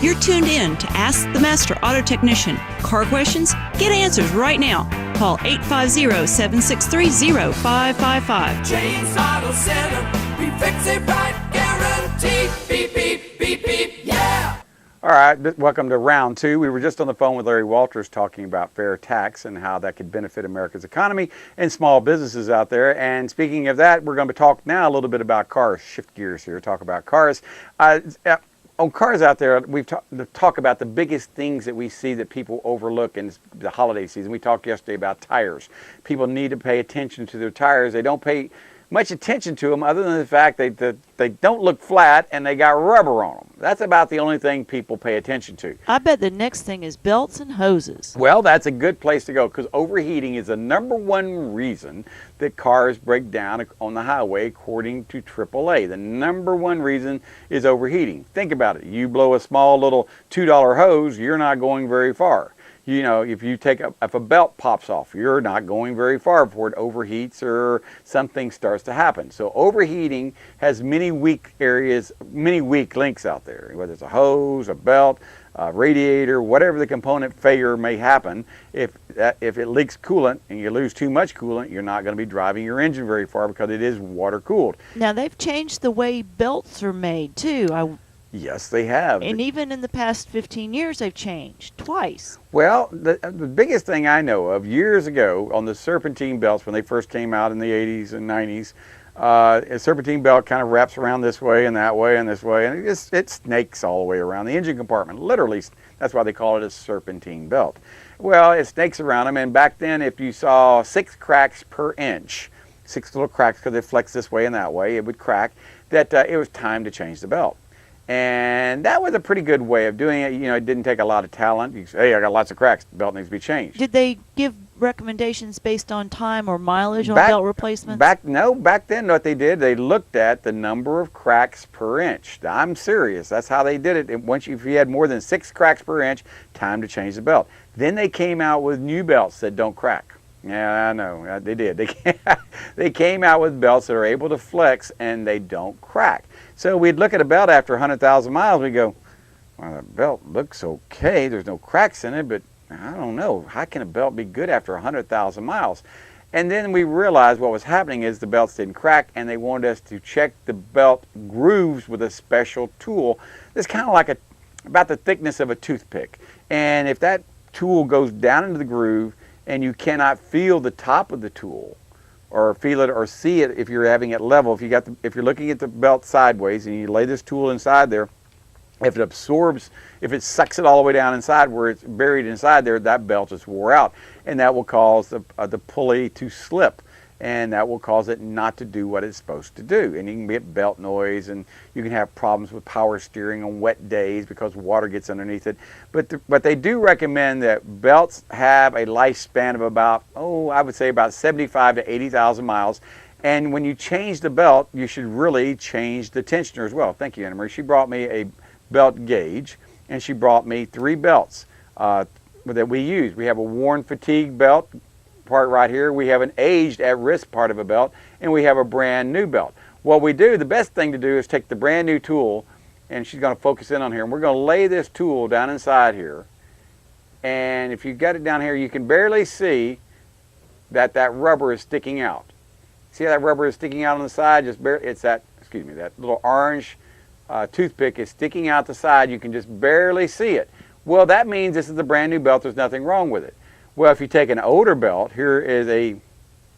You're tuned in to Ask the Master Auto Technician. Car questions? Get answers right now. Call 850-763-0555. James Auto Center, we fix it right, guaranteed. Beep, beep, beep, beep, yeah! All right, welcome to round two. We were just on the phone with Larry Walters talking about fair tax and how that could benefit America's economy and small businesses out there. And speaking of that, we're going to talk now a little bit about cars. Shift gears here, talk about cars. On cars out there, we've talk about the biggest things that we see that people overlook in the holiday season. We talked yesterday about tires. People need to pay attention to their tires. They don't pay much attention to them other than the fact that they don't look flat and they got rubber on them. That's about the only thing people pay attention to. I bet the next thing is belts and hoses. Well, that's a good place to go because overheating is the number one reason that cars break down on the highway according to AAA. The number one reason is overheating. Think about it. You blow a small little $2 hose, you're not going very far. You know, if a belt pops off, you're not going very far before it overheats or something starts to happen. So overheating has many weak areas, many weak links out there, whether it's a hose, a belt, a radiator, whatever the component failure may happen. If it leaks coolant and you lose too much coolant, you're not going to be driving your engine very far because it is water cooled. Now, they've changed the way belts are made, too. Yes, they have. And even in the past 15 years, they've changed twice. Well, the biggest thing I know of years ago on the serpentine belts when they first came out in the 80s and 90s, a serpentine belt kind of wraps around this way and that way and this way, and it snakes all the way around the engine compartment. Literally, that's why they call it a serpentine belt. Well, it snakes around them, and back then if you saw 6 cracks per inch, 6 little cracks because they flex this way and that way, it would crack, that it was time to change the belt. And that was a pretty good way of doing it. You know, it didn't take a lot of talent. You say, hey, I got lots of cracks. The belt needs to be changed. Did they give recommendations based on time or mileage on belt replacements? Back then what they did, they looked at the number of cracks per inch. I'm serious. That's how they did it. If you had more than 6 cracks per inch, time to change the belt. Then they came out with new belts that don't crack. Yeah, I know. They did. They came out with belts that are able to flex and they don't crack. So we'd look at a belt after 100,000 miles, we'd go, well, the belt looks okay. There's no cracks in it, but I don't know. How can a belt be good after 100,000 miles? And then we realized what was happening is the belts didn't crack, and they wanted us to check the belt grooves with a special tool that's kind of like about the thickness of a toothpick. And if that tool goes down into the groove and you cannot feel the top of the tool, or feel it or see it if you're having it level. If you're looking at the belt sideways and you lay this tool inside there, if it sucks it all the way down inside where it's buried inside there, that belt is wore out, and that will cause the pulley to slip, and that will cause it not to do what it's supposed to do. And you can get belt noise, and you can have problems with power steering on wet days because water gets underneath it. But they do recommend that belts have a lifespan of about, I would say about 75 to 80,000 miles. And when you change the belt, you should really change the tensioner as well. Thank you, Anna Marie. She brought me a belt gauge, and she brought me 3 belts that we use. We have a worn fatigue belt part right here, we have an aged at risk part of a belt, and we have a brand new belt. What we do, the best thing to do is take the brand new tool, and she's going to focus in on here, and we're going to lay this tool down inside here, and if you got it down here, you can barely see that rubber is sticking out. See how that rubber is sticking out on the side? That little orange toothpick is sticking out the side. You can just barely see it. Well, that means this is a brand new belt. There's nothing wrong with it. Well, if you take an older belt, here is a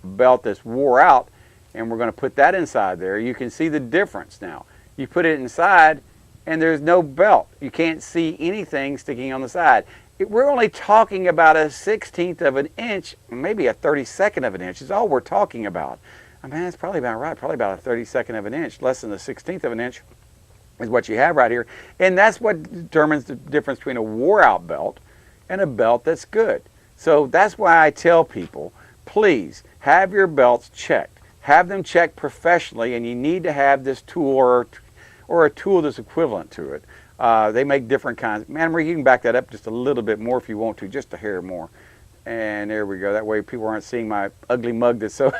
belt that's wore out, and we're going to put that inside there. You can see the difference now. You put it inside, and there's no belt. You can't see anything sticking on the side. We're only talking about a 1/16 of an inch, maybe a 32nd of an inch is all we're talking about. I mean, that's probably about right, probably about a 32nd of an inch, less than a 1/16 of an inch is what you have right here. And that's what determines the difference between a wore-out belt and a belt that's good. So that's why I tell people, please have your belts checked. Have them checked professionally, and you need to have this tool or a tool that's equivalent to it. They make different kinds. Anna-Marie, you can back that up just a little bit more if you want to, just a hair more. And there we go. That way people aren't seeing my ugly mug that's so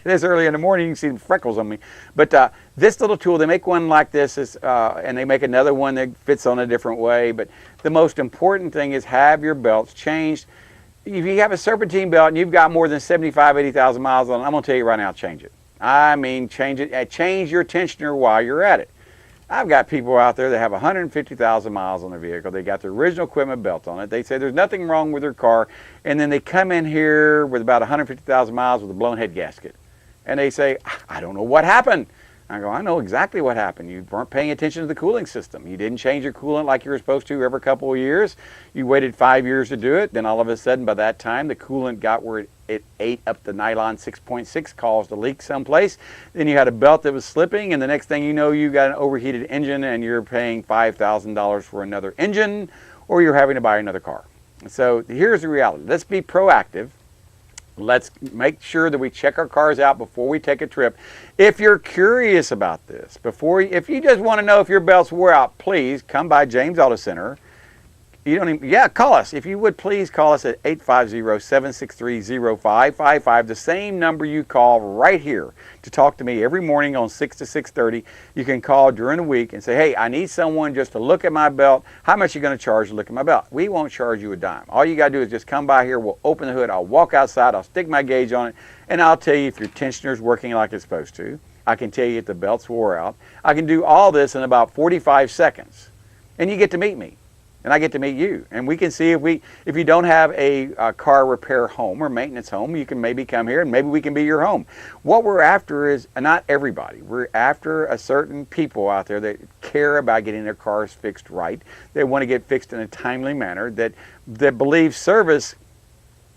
this early in the morning. You can see the freckles on me. But this little tool, they make one like this, and they make another one that fits on a different way. But the most important thing is have your belts changed. If you have a serpentine belt and you've got more than 75, 80,000 miles on it, I'm going to tell you right now, change it. I mean, change it. Change your tensioner while you're at it. I've got people out there that have 150,000 miles on their vehicle. They got the original equipment belt on it. They say there's nothing wrong with their car, and then they come in here with about 150,000 miles with a blown head gasket. And they say, I don't know what happened. I go, I know exactly what happened. You weren't paying attention to the cooling system. You didn't change your coolant like you were supposed to every couple of years. You waited 5 years to do it. Then all of a sudden, by that time, the coolant got where it ate up the nylon 6.6, caused a leak someplace. Then you had a belt that was slipping, and the next thing you know, you got an overheated engine, and you're paying $5,000 for another engine, or you're having to buy another car. So here's the reality. Let's be proactive. Let's make sure that we check our cars out before we take a trip. If you're curious about this, if you just want to know if your belts wore out, please come by James Auto Center. You don't even, call us. If you would, please call us at 850-763-0555, the same number you call right here to talk to me every morning on 6 to 6:30. You can call during the week and say, hey, I need someone just to look at my belt. How much are you going to charge to look at my belt? We won't charge you a dime. All you got to do is just come by here. We'll open the hood. I'll walk outside. I'll stick my gauge on it, and I'll tell you if your tensioner is working like it's supposed to. I can tell you if the belt's wore out. I can do all this in about 45 seconds, and you get to meet me. And I get to meet you, and we can see if you don't have a car repair home or maintenance home, you can maybe come here and maybe we can be your home. What we're after is not everybody. We're after a certain people out there that care about getting their cars fixed right. They want to get fixed in a timely manner, that believe service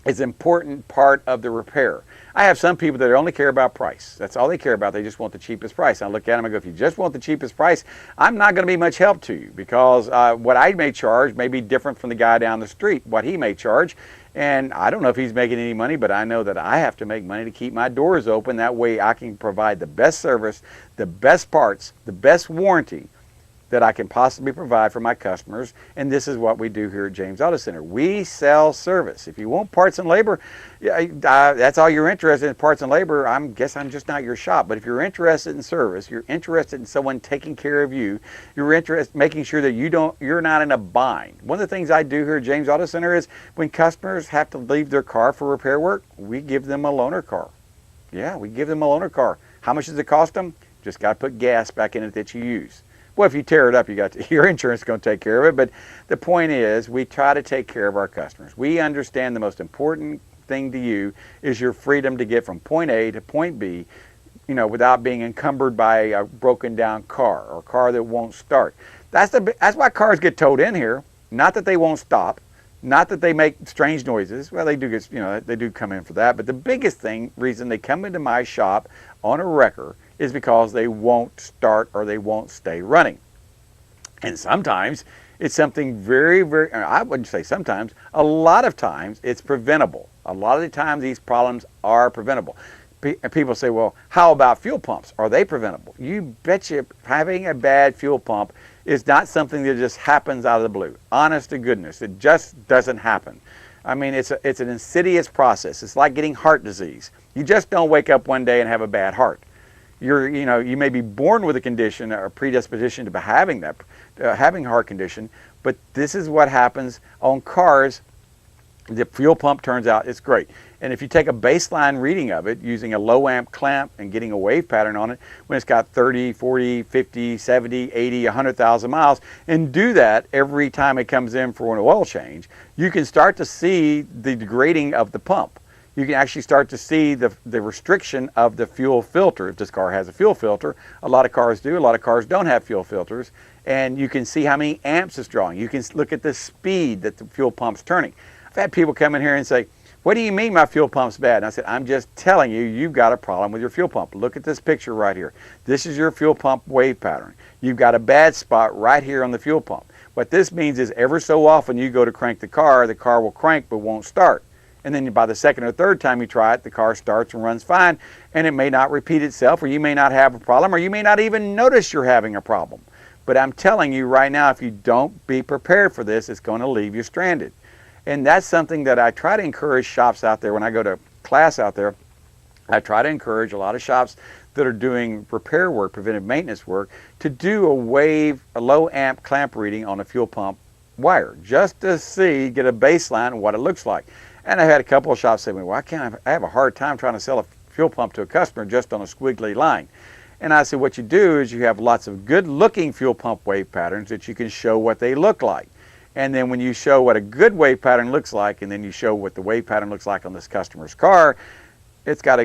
is an important part of the repair. I have some people that only care about price. That's all they care about. They just want the cheapest price. I look at them and go, if you just want the cheapest price, I'm not going to be much help to you, because what I may charge may be different from the guy down the street, what he may charge. And I don't know if he's making any money, but I know that I have to make money to keep my doors open. That way I can provide the best service, the best parts, the best warranty that I can possibly provide for my customers. And this is what we do here at James Auto Center. We sell service. If you want parts and labor, that's all you're interested in, parts and labor, I guess I'm just not your shop. But if you're interested in service, you're interested in someone taking care of you, you're interested in making sure that you're not in a bind. One of the things I do here at James Auto Center is when customers have to leave their car for repair work, we give them a loaner car. Yeah, we give them a loaner car. How much does it cost them? Just got to put gas back in it that you use. Well, if you tear it up, your insurance is going to take care of it. But the point is, we try to take care of our customers. We understand the most important thing to you is your freedom to get from point A to point B, without being encumbered by a broken down car or a car that won't start. That's why cars get towed in here. Not that they won't stop, not that they make strange noises. Well, they do get, they do come in for that. But the biggest reason they come into my shop on a wrecker is because they won't start or they won't stay running. And sometimes it's something very, very, I wouldn't say sometimes, a lot of times it's preventable. A lot of the times these problems are preventable. People say, well, how about fuel pumps? Are they preventable? You betcha having a bad fuel pump is not something that just happens out of the blue. Honest to goodness, it just doesn't happen. I mean, it's an insidious process. It's like getting heart disease. You just don't wake up one day and have a bad heart. You may be born with a condition or a predisposition to having having a heart condition, but this is what happens on cars. The fuel pump turns out it's great. And if you take a baseline reading of it using a low amp clamp and getting a wave pattern on it, when it's got 30, 40, 50, 70, 80, 100,000 miles, and do that every time it comes in for an oil change, you can start to see the degrading of the pump. You can actually start to see the restriction of the fuel filter. If this car has a fuel filter, a lot of cars do, a lot of cars don't have fuel filters, and you can see how many amps it's drawing. You can look at the speed that the fuel pump's turning. I've had people come in here and say, what do you mean my fuel pump's bad? And I said, I'm just telling you, you've got a problem with your fuel pump. Look at this picture right here. This is your fuel pump wave pattern. You've got a bad spot right here on the fuel pump. What this means is ever so often you go to crank the car will crank but won't start. And then by the second or third time you try it, the car starts and runs fine, and it may not repeat itself, or you may not have a problem, or you may not even notice you're having a problem. But I'm telling you right now, if you don't be prepared for this, it's going to leave you stranded. And that's something that I try to encourage shops out there when I go to class out there. I try to encourage a lot of shops that are doing repair work, preventive maintenance work, to do a low amp clamp reading on a fuel pump wire, just to get a baseline of what it looks like. And I had a couple of shops say to me, well, I have a hard time trying to sell a fuel pump to a customer just on a squiggly line. And I said, what you do is you have lots of good looking fuel pump wave patterns that you can show what they look like. And then when you show what a good wave pattern looks like, and then you show what the wave pattern looks like on this customer's car, it's got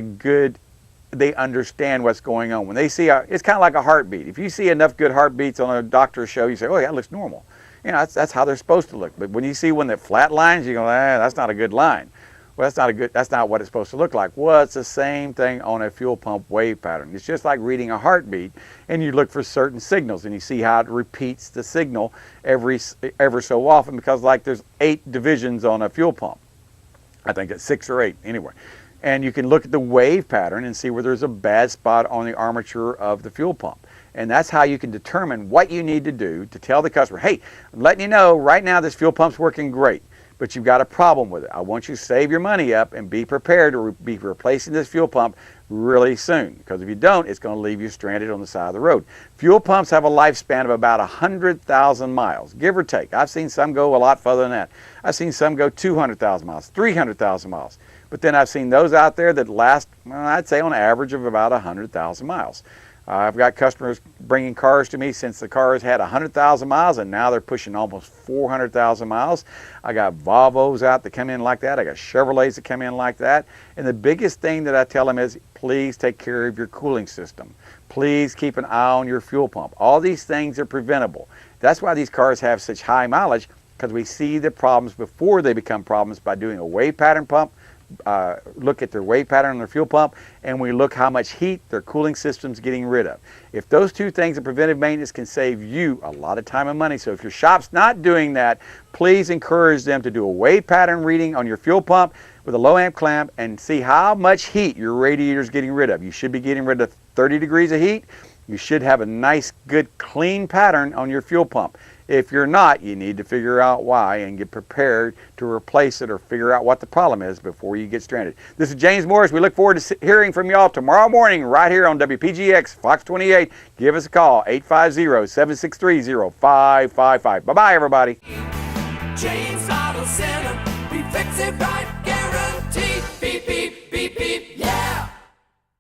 they understand what's going on. When they see, it's kind of like a heartbeat. If you see enough good heartbeats on a doctor's show, you say, oh yeah, it looks normal. You know, that's how they're supposed to look. But when you see one that flat lines, you go, that's not a good line. Well, that's not what it's supposed to look like. Well, it's the same thing on a fuel pump wave pattern. It's just like reading a heartbeat, and you look for certain signals, and you see how it repeats the signal ever so often, because like there's 8 divisions on a fuel pump. I think it's 6 or 8 anyway. And you can look at the wave pattern and see where there's a bad spot on the armature of the fuel pump. And that's how you can determine what you need to do to tell the customer, hey, I'm letting you know right now this fuel pump's working great, but you've got a problem with it. I want you to save your money up and be prepared to be replacing this fuel pump really soon, because if you don't, it's going to leave you stranded on the side of the road. Fuel pumps have a lifespan of about 100,000 miles, give or take. I've seen some go a lot further than that. I've seen some go 200,000 miles, 300,000 miles. But then I've seen those out there that last, well, I'd say on average of about 100,000 miles. I've got customers bringing cars to me since the cars had 100,000 miles, and now they're pushing almost 400,000 miles. I got Volvos out that come in like that. I got Chevrolets that come in like that. And the biggest thing that I tell them is, please take care of your cooling system. Please keep an eye on your fuel pump. All these things are preventable. That's why these cars have such high mileage, because we see the problems before they become problems by doing a wave pattern pump. Look at their wave pattern on their fuel pump, and we look how much heat their cooling system's getting rid of. If those two things of preventive maintenance can save you a lot of time and money. So if your shop's not doing that, please encourage them to do a wave pattern reading on your fuel pump with a low amp clamp and see how much heat your radiator's getting rid of. You should be getting rid of 30 degrees of heat. You should have a nice, good, clean pattern on your fuel pump. If you're not, you need to figure out why and get prepared to replace it or figure out what the problem is before you get stranded. This is James Morris. We look forward to hearing from y'all tomorrow morning right here on WPGX Fox 28. Give us a call, 850-763-0555. Bye-bye, everybody. James Auto Center, we fix it right, guaranteed. Beep, beep, beep, beep, yeah.